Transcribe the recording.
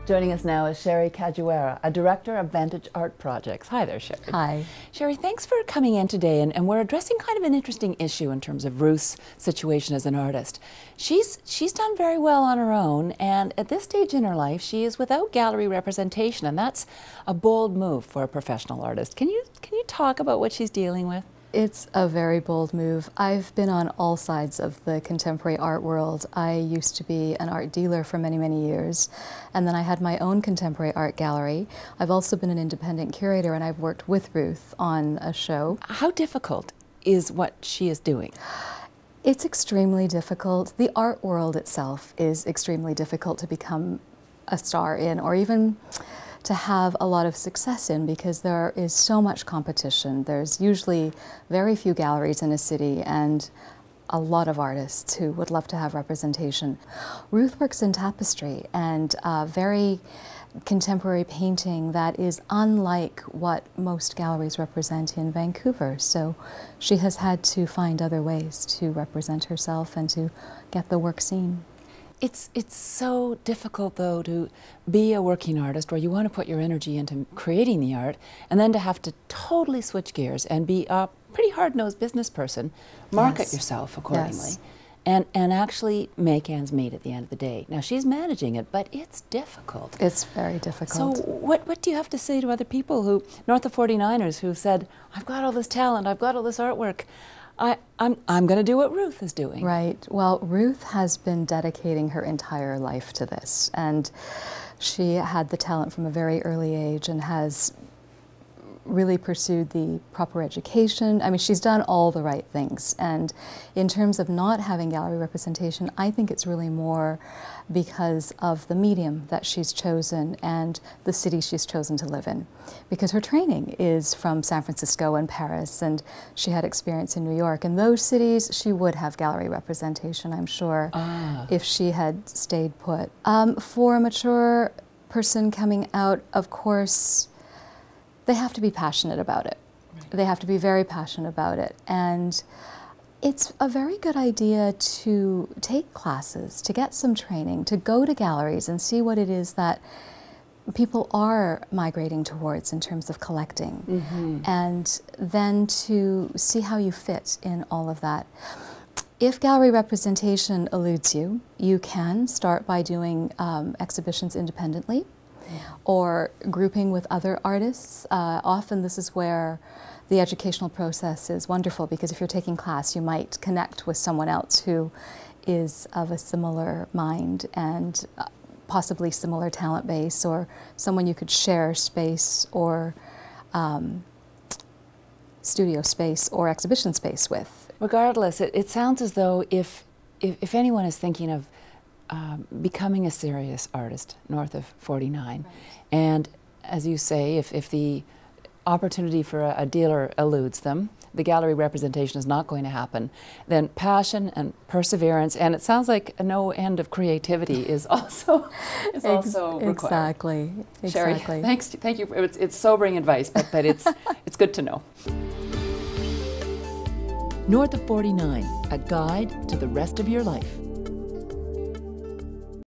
Joining us now is Sherri Kajiward, a director of Vantage Arts Projects. Hi there, Sherri. Hi. Sherri, thanks for coming in today, and we're addressing kind of an interesting issue in terms of Ruth's situation as an artist. She's done very well on her own, and at this stage in her life, she is without gallery representation, and that's a bold move for a professional artist. Can you talk about what she's dealing with? It's a very bold move. I've been on all sides of the contemporary art world. I used to be an art dealer for many, many years, and then I had my own contemporary art gallery. I've also been an independent curator, and I've worked with Ruth on a show. How difficult is what she is doing? It's extremely difficult. The art world itself is extremely difficult to become a star in, or even to have a lot of success in, because there is so much competition. There's usually very few galleries in a city and a lot of artists who would love to have representation. Ruth works in tapestry and very contemporary painting that is unlike what most galleries represent in Vancouver. So she has had to find other ways to represent herself and to get the work seen. It's so difficult, though, to be a working artist where you want to put your energy into creating the art, and then to have to totally switch gears and be a pretty hard-nosed business person, market yourself accordingly, and actually make ends meet at the end of the day. Now, she's managing it, but it's difficult. It's very difficult. So what do you have to say to other people who, north of 49ers, who said, I've got all this talent, I've got all this artwork, I'm going to do what Ruth is doing. Right. Well, Ruth has been dedicating her entire life to this, and she had the talent from a very early age and has really pursued the proper education. I mean, she's done all the right things. And in terms of not having gallery representation, I think it's really more because of the medium that she's chosen and the city she's chosen to live in. Because her training is from San Francisco and Paris, and she had experience in New York. In those cities, she would have gallery representation, I'm sure, if she had stayed put. For a mature person coming out, of course, they have to be passionate about it. Right. They have to be very passionate about it. And it's a very good idea to take classes, to get some training, to go to galleries and see what it is that people are migrating towards in terms of collecting, and then to see how you fit in all of that. If gallery representation eludes you, you can start by doing exhibitions independently, or grouping with other artists. Often this is where the educational process is wonderful, because if you're taking class, you might connect with someone else who is of a similar mind and possibly similar talent base, or someone you could share space or studio space or exhibition space with. Regardless, it sounds as though if anyone is thinking of becoming a serious artist north of 49, right, and as you say, if the opportunity for a dealer eludes them, the gallery representation is not going to happen, then passion and perseverance, and it sounds like no end of creativity is also required. Exactly. Sherri, thank you. It's sobering advice, but it's good to know. North of 49, a guide to the rest of your life.